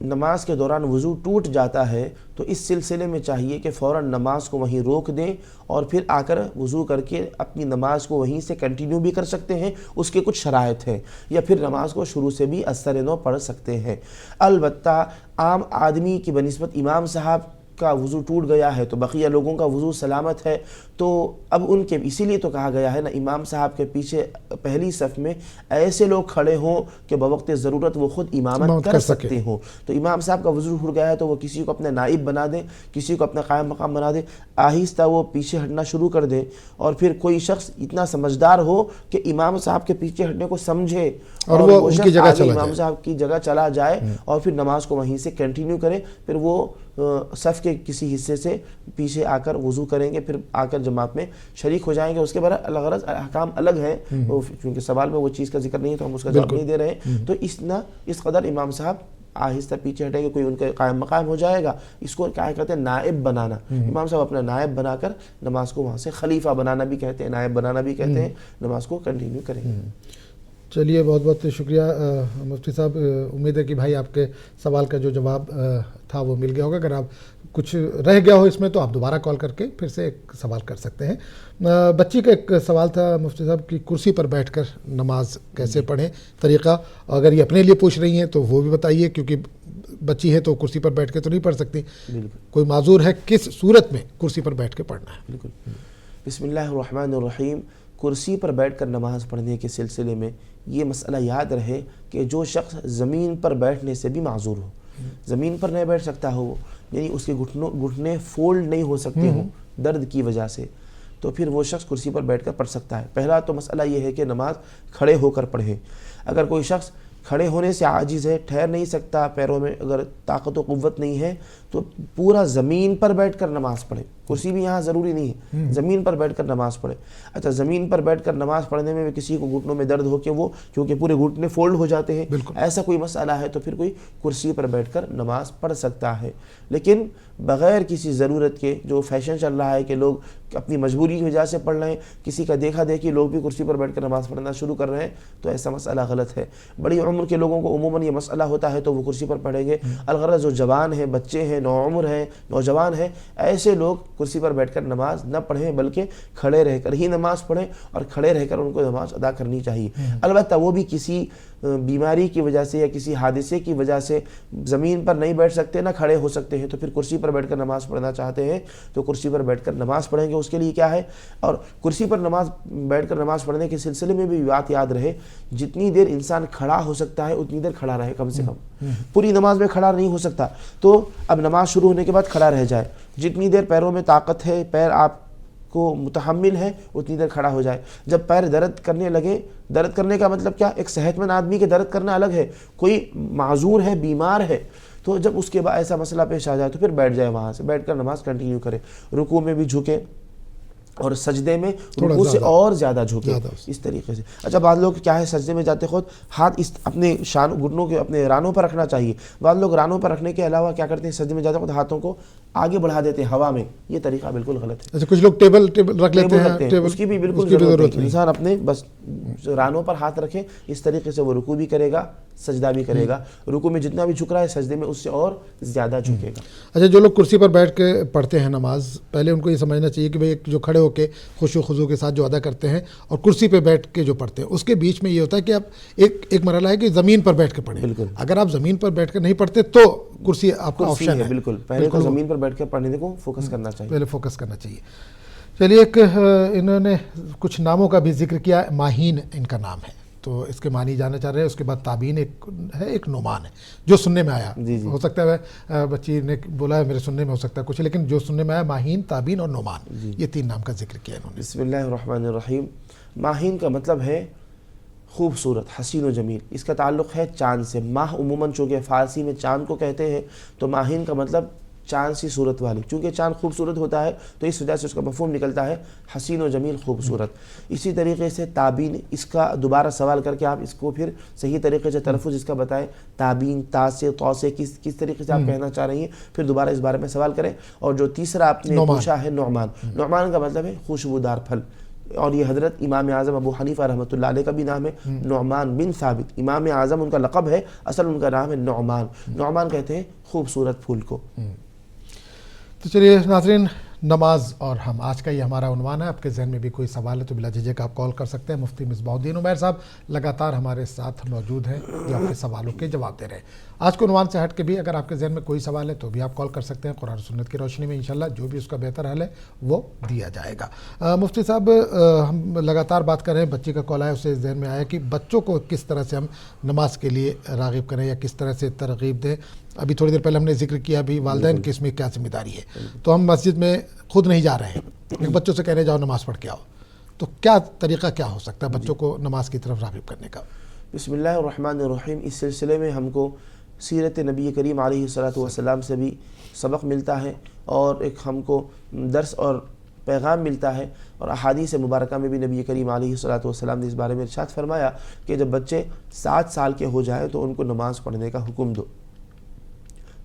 نماز کے دوران وضو ٹوٹ جاتا ہے تو اس سلسلے میں چاہیے کہ فوراً نماز کو وہیں روک دیں اور پھر آ کر وضو کر کے اپنی نماز کو وہیں سے کنٹینیو بھی کر سکتے ہیں، اس کے کچھ شرائط ہیں، یا پھر نماز کو شروع سے بھی اثر نو پڑھ سکتے ہیں۔ البتہ عام آدمی کی بنسبت امام صاحب کا وضو ٹوٹ گیا ہے تو بقیہ لوگوں کا وضو سلامت ہے، تو اب ان کے اسی لیے تو کہا گیا ہے نا، امام صاحب کے پیچھے پہلی صف میں ایسے لوگ کھڑے ہوں کہ بوقت ضرورت وہ خود امامت کر سکتے ہوں۔ تو امام صاحب کا وضو ٹوٹ گیا ہے تو وہ کسی کو اپنا نائب بنا دیں، کسی کو اپنا قائم مقام بنا دیں، آہستہ وہ پیچھے ہٹنا شروع کر دیں، اور پھر کوئی شخص اتنا سمجھدار ہو کہ امام صاحب کے پیچھے ہٹنے کو سمجھے اور وہ ان کی جگہ چلا امام صاحب کی جگہ چلا جائے اور پھر نماز کو وہیں سے کنٹینیو کرے، پھر وہ صف کے کسی حصے سے پیچھے آ کر وضو کریں گے، پھر آ کر جماعت میں شریک ہو جائیں گے۔ اس کے بعد الغرض احکام الگ ہیں، چونکہ سوال میں وہ چیز کا ذکر نہیں ہے تو ہم اس کا جواب نہیں دے رہے ہیں، تو اس قدر امام صاحب آہستہ پیچھے ہٹیں گے، کوئی ان کے قائم مقام ہو جائے گا، اس کو کیا کہتے ہیں نائب بنانا۔ امام صاحب اپنا نائب بنا کر نماز کو وہاں سے خلیفہ بنانا بھی کہتے ہیں، نائب بنانا بھی کہتے ہیں، نماز کو کنٹینیو کریں گے۔ چلیے بہت بہت شکریہ مفتی صاحب، امید ہے کہ بھائی آپ کے سوال کا جو جواب تھا وہ مل گیا ہوگا۔ اگر آپ کچھ رہ گیا ہو اس میں تو آپ دوبارہ کال کر کے پھر سے ایک سوال کر سکتے ہیں۔ بچی کا ایک سوال تھا مفتی صاحب کہ کرسی پر بیٹھ کر نماز کیسے پڑھیں، طریقہ اگر یہ اپنے لیے پوچھ رہی ہیں تو وہ بھی بتائیے، کیونکہ بچی ہے تو کرسی پر بیٹھ کے تو نہیں پڑھ سکتی، کوئی معذور ہے، کس صورت میں کرسی پر بیٹھ کے پڑھنا ہے؟ بالکل۔ بسم اللہ الرحمن الرحیم۔ کرسی پر بیٹھ کر نماز پڑھنے کے سلسلے میں یہ مسئلہ یاد رہے کہ جو شخص زمین پر بیٹھنے سے بھی معذور ہو، زمین پر نہیں بیٹھ سکتا ہو، یعنی اس کے گھٹنے فولڈ نہیں ہو سکتے ہوں درد کی وجہ سے، تو پھر وہ شخص کرسی پر بیٹھ کر پڑھ سکتا ہے۔ پہلا تو مسئلہ یہ ہے کہ نماز کھڑے ہو کر پڑھے۔ اگر کوئی شخص کھڑے ہونے سے عاجز ہے، ٹھہر نہیں سکتا، پیروں میں اگر طاقت و قوت نہیں ہے، تو پورا زمین پر بیٹھ کر نماز پڑھے۔ کرسی بھی یہاں ضروری نہیں ہے، زمین پر بیٹھ کر نماز پڑھے۔ اچھا، زمین پر بیٹھ کر نماز پڑھنے میں کسی کو گھٹنوں میں درد ہو کہ وہ کیونکہ پورے گھٹنے فولڈ ہو جاتے ہیں، ایسا کوئی مسئلہ ہے تو پھر کوئی کرسی پر بیٹھ کر نماز پڑھ سکتا ہے، لیکن بغیر کسی ضرورت کے جو فیشن چل رہا ہے کہ لوگ اپنی مجبوری کی وجہ سے پڑھ رہے ہیں، کسی کا دیکھا دیکھی لوگ بھی کرسی پر بیٹھ کر نماز پڑھنا شروع کر رہے ہیں، تو ایسا مسئلہ غلط ہے۔ بڑی عمر کے لوگوں کو عموماً یہ مسئلہ ہوتا ہے تو وہ کرسی پر پڑھیں گے، الغرض جو جوان ہیں، بچے ہیں، نوعمر ہیں، نوجوان ہیں، ایسے لوگ کرسی پر بیٹھ کر نماز نہ پڑھیں بلکہ کھڑے رہ کر ہی نماز پڑھیں، اور کھڑے رہ کر ان کو نماز ادا کرنی چاہیے۔ البتہ وہ بھی کسی بیماری کی وجہ سے یا کسی حادثے کی وجہ سے زمین پر نہیں بیٹھ سکتے، نہ کھڑے ہو سکتے ہیں، تو پھر کرسی پر بیٹھ کر نماز پڑھنا چاہتے ہیں تو کرسی پر بیٹھ کر نماز پڑھیں گے۔ اس کے لیے کیا ہے، اور کرسی پر بیٹھ کر نماز پڑھنے کے سلسلے میں بھی بات یاد رہے، جتنی دیر انسان کھڑا ہو سکتا ہے اتنی دیر کھڑا رہے، کم سے کم پوری نماز میں کھڑا نہیں ہو سکتا تو اب نماز شروع ہونے کے بعد کھڑا رہ جائے، جتنی دیر پیروں میں طاقت ہے، پیر آپ کو متحمل ہے، اتنی دیر کھڑا ہو جائے۔ جب پیر درد کرنے لگے، درد کرنے کا مطلب کیا، ایک صحت مند آدمی کے درد کرنا الگ ہے، کوئی معذور ہے، بیمار ہے، تو جب اس کے بعد ایسا مسئلہ پیش آ جائے تو پھر بیٹھ جائے، وہاں سے بیٹھ کر نماز کنٹینیو کرے، رکوع میں بھی جھکے اور سجدے میں رکوع سے اور زیادہ جھکے، اس طریقے سے۔ اچھا، بعض لوگ کیا ہے سجدے میں جاتے خود ہاتھ اپنے گھٹنوں کے اپنے رانوں پر رکھنا چاہیے، بعض لوگ رانوں پر رکھنے کے علاوہ کیا کرتے ہیں، سجدے میں جاتے خود ہاتھوں کو آگے بڑھا دیتے ہیں ہوا میں، یہ طریقہ بالکل غلط ہے۔ اچھا، کچھ لوگ ٹیبل رکھ لیتے ہیں، اس کی بھی بالکل ضرورت نہیں، انسان اپنے بس رانوں پر ہاتھ رکھے، اس طریقے سے وہ رکوع بھی کرے گا، سجدہ بھی کرے گا، رکوع میں جتنا بھی جھک رہا ہے سجدے میں اس سے اور زیادہ جھکے گا۔ اچھا، جو لوگ کرسی پر بیٹھ کے پڑھتے ہیں نماز، پہلے ان کو یہ سمجھنا چاہیے کہ بھئی جو کھڑے ہو کے خشوع و خضوع کے ساتھ جو ادا کرتے ہیں اور کرسی پہ بیٹھ کے جو پڑھتے ہیں، اس کے بیچ میں یہ ہوتا ہے کہ اب ایک مرحلہ ہے کہ زمین پر بیٹھ کے پڑھیں۔ بالکل، اگر آپ زمین پر بیٹھ کر نہیں پڑھتے تو کرسی آپ کا آپشن ہے، بالکل پہلے تو زمین پر بیٹھ کے پڑھنے کو فوکس کرنا چاہیے، پہلے فوکس کرنا چاہیے۔ چلیے، ایک انہوں نے کچھ ناموں کا بھی ذکر کیا، ماہین ان کا نام ہے، تو اس کے معنی جاننا چاہ رہے ہیں۔ اس کے بعد تابین ایک ہے، ایک نعمان ہے، جو سننے میں آیا، ہو سکتا ہے بچی نے بولا ہے میرے سننے میں ہو سکتا ہے کچھ، لیکن جو سننے میں آیا ماہین، تابین اور نعمان، یہ تین نام کا ذکر کیا انہوں نے۔ بسم اللہ الرحمن الرحیم۔ ماہین کا مطلب ہے خوبصورت، حسین و جمیل، اس کا تعلق ہے چاند سے۔ ماہ عموماً چونکہ فارسی میں چاند کو کہتے ہیں تو ماہین کا مطلب چاند سی صورت والی، چونکہ چاند خوبصورت ہوتا ہے تو اس وجہ سے اس کا مفہوم نکلتا ہے حسین و جمیل، خوبصورت۔ اسی طریقے سے تابین، اس کا دوبارہ سوال کر کے آپ اس کو پھر صحیح طریقے سے تلفظ اس کا بتائیں، تابین، تا سے، تو سے کس طریقے سے آپ کہنا چاہ رہی ہیں، پھر دوبارہ اس بارے میں سوال کریں۔ اور جو تیسرا آپ نے پوچھا ہے نعمان، نعمان کا مطلب ہے خوشبودار پھل، اور یہ حضرت امام اعظم ابو حنیفہ رحمۃ اللہ علیہ کا بھی نام ہے نعمان بن ثابت. امام اعظم ان کا لقب ہے, اصل ان کا نام ہے نعمان. نعمان کہتے ہیں خوبصورت پھول کو. تو چلیے ناظرین, نماز اور ہم, آج کا یہ ہمارا عنوان ہے. آپ کے ذہن میں بھی کوئی سوال ہے تو بلا جھجک آپ کال کر سکتے ہیں. مفتی مصباح الدین عمیر صاحب لگاتار ہمارے ساتھ موجود ہیں جو آپ کے سوالوں کے جواب دے رہے ہیں. آج کے عنوان سے ہٹ کے بھی اگر آپ کے ذہن میں کوئی سوال ہے تو بھی آپ کال کر سکتے ہیں. قرآن سنت کی روشنی میں انشاءاللہ جو بھی اس کا بہتر حل ہے وہ دیا جائے گا. مفتی صاحب, ہم لگاتار بات کر رہے ہیں, بچی کا کال آیا, اسے ذہن میں آیا کہ بچوں کو کس طرح سے ہم نماز کے لیے راغب کریں یا کس طرح سے ترغیب دیں. ابھی تھوڑی دیر پہلے ہم نے ذکر کیا بھی والدین کی اس میں کیا ذمہ داری ہے. تو ہم مسجد میں خود نہیں جا رہے ہیں, ایک بچوں سے کہنے جاؤ نماز پڑھ کے آؤ, تو کیا طریقہ کیا ہو سکتا ہے بچوں کو نماز کی طرف راغب کرنے کا؟ بسم اللہ الرحمن الرحیم. اس سلسلے میں ہم کو سیرت نبی کریم علیہ الصلاۃ سے بھی سبق ملتا ہے اور ایک ہم کو درس اور پیغام ملتا ہے, اور احادیث مبارکہ میں بھی نبی کریم علیہ الصلاۃ نے اس بارے میں ارشاد فرمایا کہ جب بچے 7 سال کے ہو جائیں تو ان کو نماز پڑھنے کا حکم دو,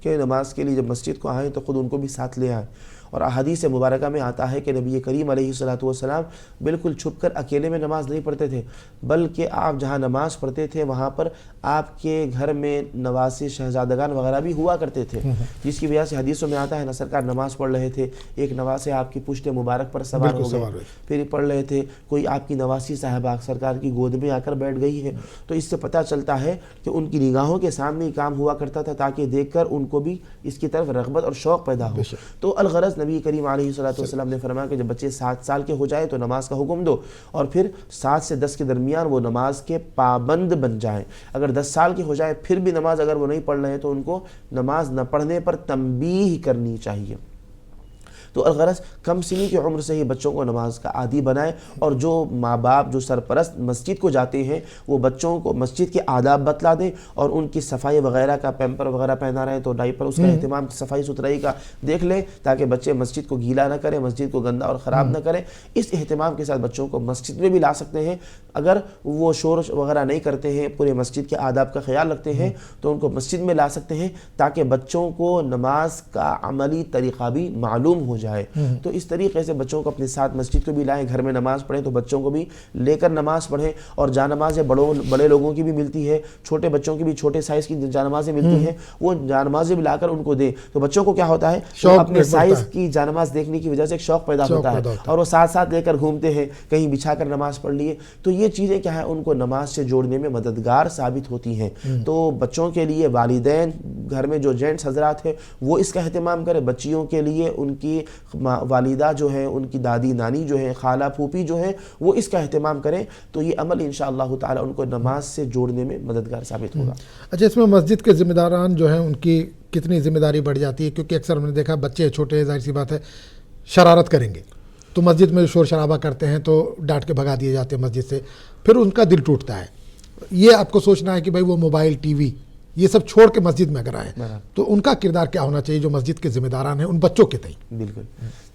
کہ نماز کے لیے جب مسجد کو آئیں تو خود ان کو بھی ساتھ لے آئیں. اور احادیث مبارکہ میں آتا ہے کہ نبی کریم علیہ الصلاۃ بالکل چھپ کر اکیلے میں نماز نہیں پڑھتے تھے, بلکہ آپ جہاں نماز پڑھتے تھے وہاں پر آپ کے گھر میں نواسے شہزادگان وغیرہ بھی ہوا کرتے تھے, جس کی وجہ سے حدیثوں میں آتا ہے نہ سرکار نماز پڑھ رہے تھے, ایک نواسے آپ کی پشت مبارک پر سوار ہو گئے, پھر پڑھ رہے تھے, کوئی آپ کی نواسی صاحبہ سرکار کی گود میں آ کر بیٹھ گئی ہے. تو اس سے پتہ چلتا ہے کہ ان کی نگاہوں کے سامنے ہی کام ہوا کرتا تھا تاکہ دیکھ کر ان کو بھی اس کی طرف رغبت اور شوق پیدا ہو. تو الغرض نبی کریم علیہ الصلاۃ نے فرمایا کہ جب بچے 7 سال کے ہو جائیں تو نماز کا حکم دو, اور پھر 7 سے 10 کے درمیان وہ نماز کے پابند بن جائیں. اگر 10 سال کے ہو جائے پھر بھی نماز اگر وہ نہیں پڑھ رہے ہیں تو ان کو نماز نہ پڑھنے پر تنبیہ کرنی چاہیے. تو الغرض کم سنی کی عمر سے ہی بچوں کو نماز کا عادی بنائیں, اور جو ماں باپ جو سرپرست مسجد کو جاتے ہیں وہ بچوں کو مسجد کے آداب بتلا دیں, اور ان کی صفائی وغیرہ کا, پیمپر وغیرہ پہنا رہے ہیں تو ڈائپر اس کا اہتمام صفائی ستھرائی کا دیکھ لیں تاکہ بچے مسجد کو گیلا نہ کریں, مسجد کو گندا اور خراب نہ کریں. اس اہتمام کے ساتھ بچوں کو مسجد میں بھی لا سکتے ہیں. اگر وہ شور وغیرہ نہیں کرتے ہیں, پورے مسجد کے آداب کا خیال رکھتے ہیں, تو ان کو مسجد میں لا سکتے ہیں تاکہ بچوں کو نماز کا عملی طریقہ بھی معلوم ہو جائے. تو اس طریقے سے بچوں کو اپنے ساتھ مسجد کو بھی لائیں, گھر میں نماز پڑھیں تو بچوں کو بھی لے کر نماز پڑھیں. اور جانمازیں بڑے لوگوں کی بھی ملتی ہے, چھوٹے بچوں کی بھی چھوٹے سائز کی جانمازیں ملتی ہیں, وہ جانمازیں بھی لا کر ان کو دیں. تو بچوں کو کیا ہوتا ہے, اپنے سائز کی جانماز دیکھنے کی وجہ سے ایک شوق پیدا ہوتا ہے, اور وہ ساتھ ساتھ لے کر گھومتے ہیں, کہیں بچھا کر نماز پڑھ لیے. تو یہ چیزیں کیا ہے ان کو نماز سے جوڑنے میں مددگار ثابت ہوتی ہیں. تو بچوں کے لیے والدین, گھر میں جو جینٹس حضرات ہیں وہ اس کا اہتمام کریں. بچیوں کے لیے ان کی والدہ جو ہیں, ان کی دادی نانی جو ہیں, خالہ پھوپھی جو ہیں, وہ اس کا اہتمام کریں. تو یہ عمل انشاءاللہ تعالی ان کو نماز سے جوڑنے میں مددگار ثابت ہوگا. اچھا, اس میں مسجد کے ذمہ داران جو ہیں ان کی کتنی ذمہ داری بڑھ جاتی ہے؟ کیونکہ اکثر ہم نے دیکھا بچے چھوٹے, ظاہر سی بات ہے شرارت کریں گے تو مسجد میں شور شرابہ کرتے ہیں تو ڈانٹ کے بھگا دیے جاتے ہیں مسجد سے, پھر ان کا دل ٹوٹتا ہے. یہ آپ کو سوچنا ہے کہ بھائی وہ موبائل, ٹی وی یہ سب چھوڑ کے مسجد میں اگر آئیں تو ان کا کردار کیا ہونا چاہیے جو مسجد کے ذمہ داران ہیں ان بچوں کے تئیں؟ بالکل,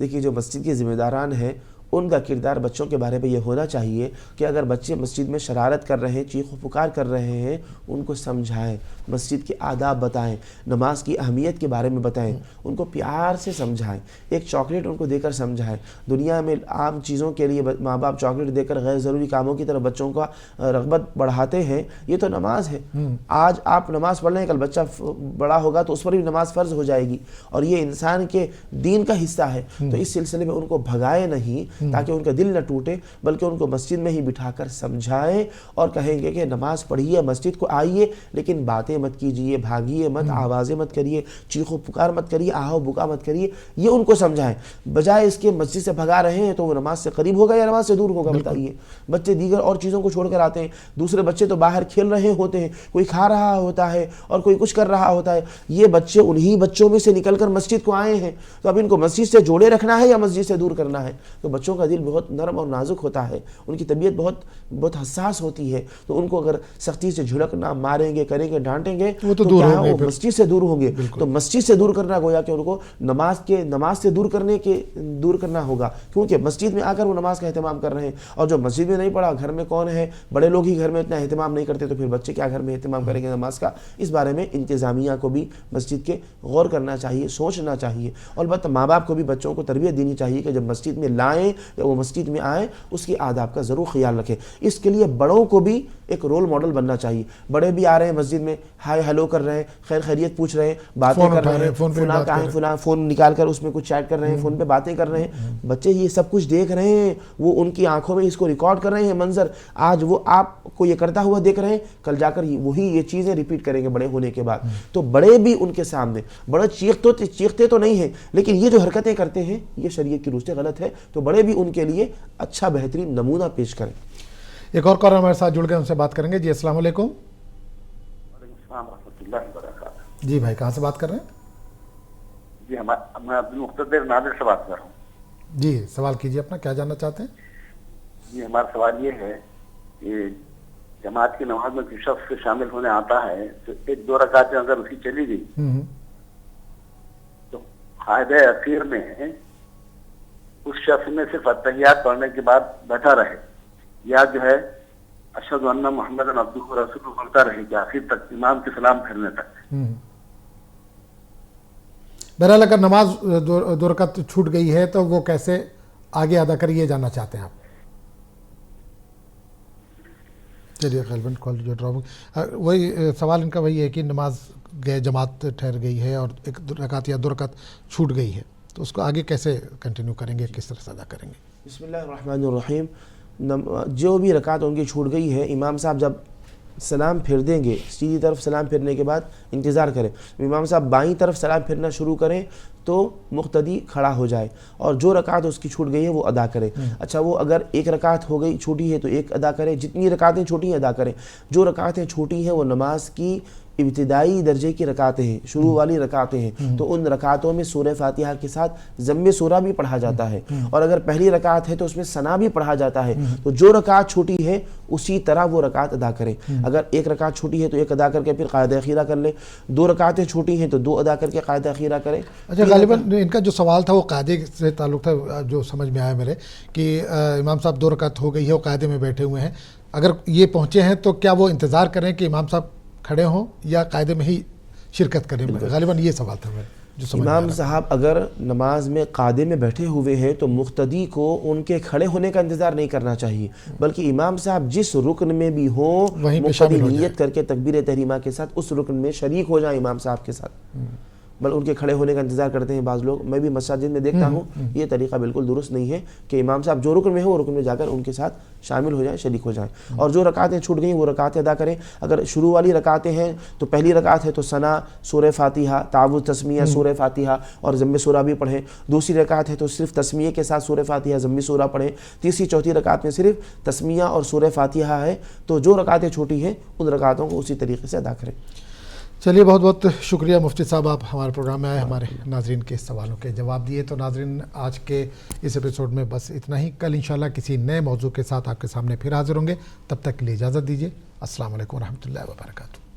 دیکھیے جو مسجد کے ذمہ داران ہیں ان کا کردار بچوں کے بارے میں یہ ہونا چاہیے کہ اگر بچے مسجد میں شرارت کر رہے ہیں, چیخ و پکار کر رہے ہیں, ان کو سمجھائیں, مسجد کے آداب بتائیں, نماز کی اہمیت کے بارے میں بتائیں, ان کو پیار سے سمجھائیں, ایک چاکلیٹ ان کو دے کر سمجھائیں. دنیا میں عام چیزوں کے لیے ماں باپ چاکلیٹ دے کر غیر ضروری کاموں کی طرف بچوں کا رغبت بڑھاتے ہیں. یہ تو نماز ہے, آج آپ نماز پڑھ رہے ہیں, کل بچہ بڑا ہوگا تو اس پر بھی نماز فرض ہو جائے گی, اور یہ انسان کے دین کا حصہ ہے. تو اس سلسلے میں ان کو بھگائے نہیں تاکہ ان کا دل نہ ٹوٹے, بلکہ ان کو مسجد میں ہی بٹھا کر سمجھائیں اور کہیں گے کہ نماز پڑھیے, مسجد کو آئیے, لیکن باتیں مت کیجیے, بھاگیے مت, آوازیں مت کریے, چیخ و پکار مت کریے, آہو بکا مت کریے. یہ ان کو سمجھائیں. بجائے اس کے مسجد سے بھگا رہے ہیں تو وہ نماز سے قریب ہوگا یا نماز سے دور ہوگا؟ بتائیے. بچے دیگر اور چیزوں کو چھوڑ کر آتے ہیں, دوسرے بچے تو باہر کھیل رہے ہوتے ہیں, کوئی کھا رہا ہوتا ہے اور کوئی کچھ کر رہا ہوتا ہے. یہ بچے انہی بچوں میں سے نکل کر مسجد کو آئے ہیں, تو اب ان کو مسجد سے جوڑے رکھنا ہے یا مسجد سے دور کرنا ہے؟ تو بچوں کا دل بہت نرم اور نازک ہوتا ہے, ان کی طبیعت بہت حساس ہوتی ہے. تو ان کو اگر سختی سے جھڑکنا, ماریں گے, کریں گے, ڈانٹیں گے تو کیا ہے, وہ مسجد سے دور ہوں گے. تو مسجد سے دور کرنا گویا کہ ان کو نماز سے دور کرنا ہوگا, کیونکہ مسجد میں آ کر وہ نماز کا اہتمام کر رہے ہیں. اور جو مسجد میں نہیں پڑھا, گھر میں کون ہے, بڑے لوگ ہی گھر میں اتنا اہتمام نہیں کرتے, تو پھر بچے کیا گھر میں اہتمام کریں گے نماز کا؟ اس بارے میں انتظامیہ کو بھی مسجد کے غور کرنا چاہیے, سوچنا چاہیے. اور البتہ ماں باپ کو بھی بچوں کو تربیت دینی چاہیے کہ جب مسجد میں لائیں یا وہ مسجد میں آئیں اس کی آداب کا ضرور خیال رکھیں۔ اس کے لیے بڑوں کو بھی ایک رول ماڈل بننا چاہیے۔ بڑے بھی آ رہے ہیں مسجد میں، ہائے ہیلو کر رہے ہیں، خیر خیریت پوچھ رہے ہیں، باتیں کر رہے ہیں، فلاں کہاں ہے فلاں، فون نکال کر اس میں کچھ چیٹ کر رہے ہیں، فون پہ باتیں کر رہے ہیں۔ بچے یہ سب کچھ دیکھ رہے ہیں، وہ ان کی آنکھوں میں اس کو ریکارڈ کر رہے ہیں منظر، آج وہ آپ کو یہ کرتا ہوا دیکھ رہے ہیں، کل جا کر وہی یہ چیزیں ریپیٹ کریں گے بڑے ہونے کے بعد۔ تو بڑے بھی ان کے سامنے، بڑے چیختے تو نہیں ہیں لیکن یہ جو حرکتیں کرتے ہیں یہ شریعت کی روح سے غلط ہے، تو بڑے بھی ان کے لیے اچھا بہترین نمونہ پیش کریں۔ ایک اور کالر ہمارے ساتھ جڑ گئے، ان سے بات کریں گے۔ جی السلام علیکم۔ وعلیکم السلام ورحمۃ اللہ وبرکاتہ۔ جی بھائی کہاں سے بات کر رہے ہیں؟ جی میں عبدالمقتدر نادر سے بات کر رہا ہوں۔ جی سوال کیجیے اپنا، کیا جاننا چاہتے ہیں؟ جی ہمارا سوال یہ ہے کہ جماعت کی نماز میں کسی شخص سے شامل ہونے آتا ہے تو 1-2 رکعتیں اگر اس کی چلی گئی تو قاعدہ اخیر میں اس شخص میں صرف اتحیات پڑھنے کے بعد بیٹھا رہے یا جو ہے اشہد ان محمد عبدہ ورسولہ بولتا رہے کہ آخر تک امام کے سلام پھیرنے تک۔ بہرحال اگر نماز 2 رکعت چھوٹ گئی ہے تو وہ کیسے آگے ادا کر، یہ جاننا چاہتے ہیں آپ؟ چلیے غالباً کال جو ڈراپ، وہی سوال ان کا وہی ہے کہ نماز جماعت ٹھہر گئی ہے اور 1 رکعت یا 2 رکعت چھوٹ گئی ہے تو اس کو آگے کیسے کنٹینیو کریں گے، کس طرح سے ادا کریں گے؟ بسم اللہ الرحمن الرحیم۔ جو بھی رکعت ان کی چھوٹ گئی ہے، امام صاحب جب سلام پھیر دیں گے، سیدھی طرف سلام پھیرنے کے بعد انتظار کریں، امام صاحب بائیں طرف سلام پھیرنا شروع کریں تو مقتدی کھڑا ہو جائے اور جو رکعت اس کی چھوٹ گئی ہے وہ ادا کرے۔ اچھا وہ اگر 1 رکعت ہو گئی چھوٹی ہے تو 1 ادا کرے، جتنی رکعتیں چھوٹی ہیں ادا کریں۔ جو رکعتیں چھوٹی ہیں وہ نماز کی ابتدائی درجے کی رکعتیں ہیں، شروع والی رکعتیں ہیں، تو ان رکعتوں میں سورہ فاتحہ کے ساتھ ضم سورہ بھی پڑھا جاتا ہے، اور اگر پہلی رکعت ہے تو اس میں ثنا بھی پڑھا جاتا ہے۔ تو جو رکعت چھوٹی ہے اسی طرح وہ رکعت ادا کریں۔ اگر 1 رکعت چھوٹی ہے تو 1 ادا کر کے پھر قاعدہ اخیرہ کر لیں، 2 رکعتیں چھوٹی ہیں تو 2 ادا کر کے قاعدہ اخیرہ کریں۔ اچھا غالباً ان کا جو سوال تھا وہ قاعدے سے تعلق تھا، جو سمجھ میں آیا میرے کہ امام صاحب 2 رکعت ہو گئی ہے، وہ قاعدے میں بیٹھے ہوئے ہیں، اگر یہ پہنچے ہیں تو کیا وہ انتظار کریں کہ امام صاحب کھڑے ہوں یا قاعدے میں ہی شرکت کریں؟ غالباً یہ سوال تھا میرا جو سمجھ میں آ رہا امام صاحب اگر نماز میں قاعدے میں بیٹھے ہوئے ہیں تو مقتدی کو ان کے کھڑے ہونے کا انتظار نہیں کرنا چاہیے، بلکہ امام صاحب جس رکن میں بھی ہوں وہیں پہ مقتدی شامل ہو نیت کر کے تکبیر تحریمہ کے ساتھ اس رکن میں شریک ہو جائیں امام صاحب کے ساتھ، بل ان کے کھڑے ہونے کا انتظار کرتے ہیں بعض لوگ۔ میں بھی مساجد میں دیکھتا ہوں یہ طریقہ بالکل درست نہیں ہے کہ امام صاحب جو رکن میں ہو وہ رکن میں جا کر ان کے ساتھ شامل ہو جائیں، شریک ہو جائیں، اور جو رکعتیں چھوٹ گئیں وہ رکعتیں ادا کریں۔ اگر شروع والی رکعتیں ہیں تو پہلی رکعت ہے تو ثنا، سورہ فاتحہ، تعوذ، تسمیہ، سورہ فاتحہ اور ضم سورہ بھی پڑھیں۔ دوسری رکعت ہے تو صرف تسمیہ کے ساتھ سورہ فاتحہ، ضم سورہ پڑھیں۔ تیسری چوتھی رکعت میں صرف تسمیہ اور سورہ فاتحہ ہے، تو جو رکعتیں چھوٹی ہیں ان رکعتوں کو اسی طریقے سے ادا کریں۔ چلیے بہت بہت شکریہ مفتی صاحب، آپ ہمارے پروگرام میں آئے، ہمارے ناظرین کے سوالوں کے جواب دیے۔ تو ناظرین آج کے اس ایپیسوڈ میں بس اتنا ہی، کل انشاءاللہ کسی نئے موضوع کے ساتھ آپ کے سامنے پھر حاضر ہوں گے، تب تک کے لیے اجازت دیجیے۔ السلام علیکم ورحمۃ اللہ وبرکاتہ۔